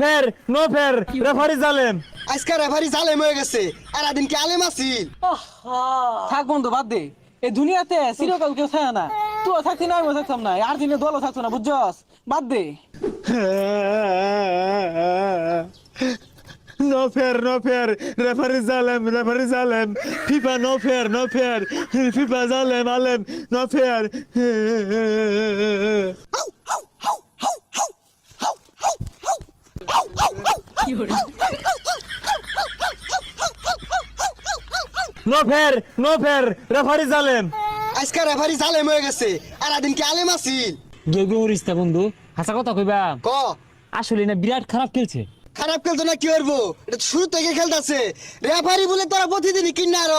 ফের নো ফের রেফারি জালেম। আজকে রেফারি জালেম হয়ে গেছে আর আদিন কি আলেম আছিল। থাক বন্ধু বাদ দে, এই দুনিয়াতে চিরকাল কেউ থাকে না। তুই থাকতি না, আমিও থাকতাম না, আর দিনে দলও থাকতো না, বুঝছস? বাদ দে। নো ফের রেফারি জালেম ফিফা নো ফের ফিফা জালেম আলেম নো ফের। নো ফের রেফারি জালেম। আজকে রেফারি জালেম হয়ে গেছে আর আদিন কি আলেম আছিল। গেগু হরিস্তা বন্ধু, হাসা কথা কইবা। ক আসলে না বিরাট খারাপ খেলছে। খারাপ খেলতো না কি করবো, এটা তো শুরু থেকে খেলতেছে। রেফারি বলে তোরা প্রতিদিনই কিনার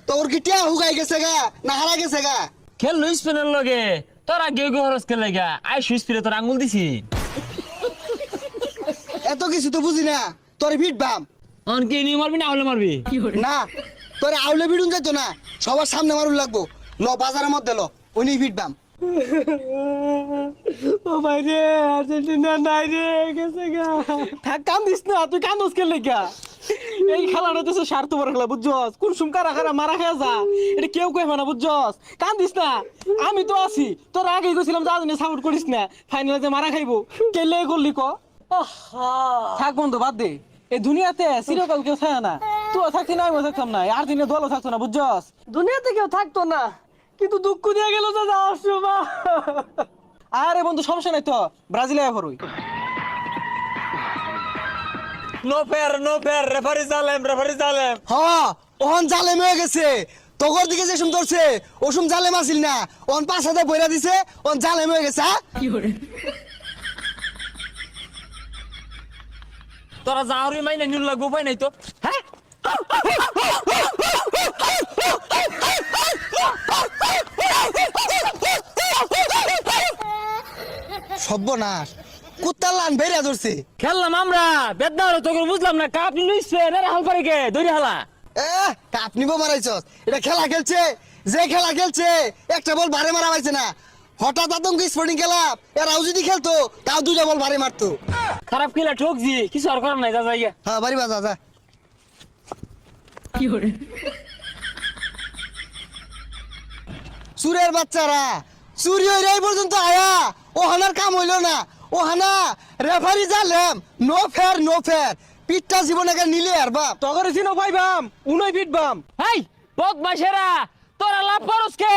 তোর কি টিয়া হুগাই গেছে গা না হারা গেছে গা। খেল স্পেনের লগে তোরা গেগু হরস খেলে গা আই সুইসপিরে তোর আঙ্গুল দিছি। এত কিছু তো বুঝি না, তোর ভিট বাম অনকে নিয়ে মারবি না আউলে মারবি? না, তোর আউলে ভিড়ুন যাইতো না, সবার সামনে মারুন লাগবো। ল বাজারের মধ্যে ল উনি ভিট বাম। ও ভাই রে, আর্জেন্টিনা নাই রে, গেছে গা। থাক কান্দিস না, তুই কান্দস কে লেগা? এই খেলাটা তো স্বার্থপর খেলা, বুঝছস? কোন সুমকারা খারা মারা খেয়া যা, এটা কেউ কইবে না, বুঝছস? কান্দিস না, আমি তো আছি। তোর আগেই কইছিলাম যা জানি সাপোর্ট করিস না, ফাইনালে যে মারা খাইবো কেলে করলি ক? থাক বন্ধু বাদ দে, এই দুনিয়াতে চিরকাল কেউ থাকে না। তুই থাকতি না, আমিও থাকতাম না, আর দিনে দলও থাকতো না, বুঝছস? দুনিয়াতে কেউ থাকতো না, কিন্তু দুঃখ দিয়ে গেল তো যাওয়ার সময়। আরে বন্ধু সমস্যা নাই তো, ব্রাজিলে হরই। নো ফের রেফারি জালেম। হ ওহন জালেম হয়ে গেছে। তগর দিকে যে সুম ধরছে ওসুম জালেম আসিল না, ওন পাঁচ হাতে বইরা দিছে, ওন জালেম হয়ে গেছে। তোরা যাহরি মাইনা নিল লাগবো পাই নাই তো। হ্যাঁ সর্বনাশ, কুত্তার লান বেরিয়া ধরছে। খেললাম আমরা বেদনা হলো তোকে বুঝলাম না। কাপ নিলইছে না হাল পারে কে দড়ি হালা। কাপ নিবো মারাইছস, এটা খেলা খেলছে। যে খেলা খেলছে একটা বল বারে মারা পাইছে না। হঠাৎ আতঙ্ক স্পোর্টিং ক্লাব এরাও যদি খেলতো তাও দুইটা বল বারে মারতো। খারাপ খেলা ঠকছি, কিছু আর করার নাই, যা যাই। হ্যাঁ বাড়ি বাজা যা। চুরের বাচ্চারা চুরি হইরে এই পর্যন্ত আয়া, ও হানার কাম হইলো না। ও হানা রেফারি জালেম, নো ফের পিঠটা জীবনে নিলে আর বাপ। তগরে চিনো পাইবাম, উনই পিটবাম। হেই বদমাশেরা, তোরা লাভ করস কে?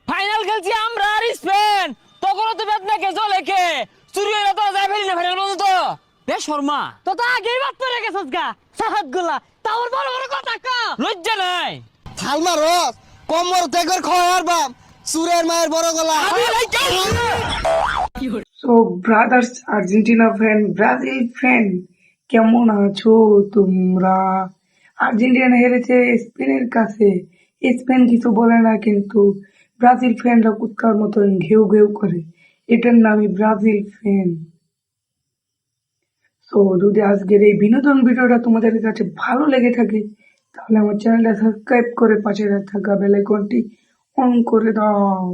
ফাইনাল খেলছি আমরা আর স্পেন, তখন তো বেদনা কে জলে কে? চুরি হইরা তোরা যাই ফেলি না ফাইনাল পর্যন্ত। বে শর্মা তো তো আগেই বাদ পড়ে গেছস গা সাহাত গুলা, তাওর বড় বড় কথা কা। লজ্জা নাই? থালমা রস কমর তেগর খয় আর বাপ, চুরের মায়ের বড় গলা। So brothers, Argentina fan, Brazil fan, কেমন আছো তোমরা? আর্জেন্টিনা হেরেছে স্পেনের কাছে। স্পেন কিছু বলে না, কিন্তু ব্রাজিল ফ্যানরা কুত্তার মতন ঘেউ ঘেউ করে। এটার নামই ব্রাজিল ফ্যান। তো যদি আজকের এই বিনোদন ভিডিওটা তোমাদের কাছে ভালো লেগে থাকে, তাহলে আমার চ্যানেলটা সাবস্ক্রাইব করে পাশে থাকা বেল আইকনটি অন করে দাও।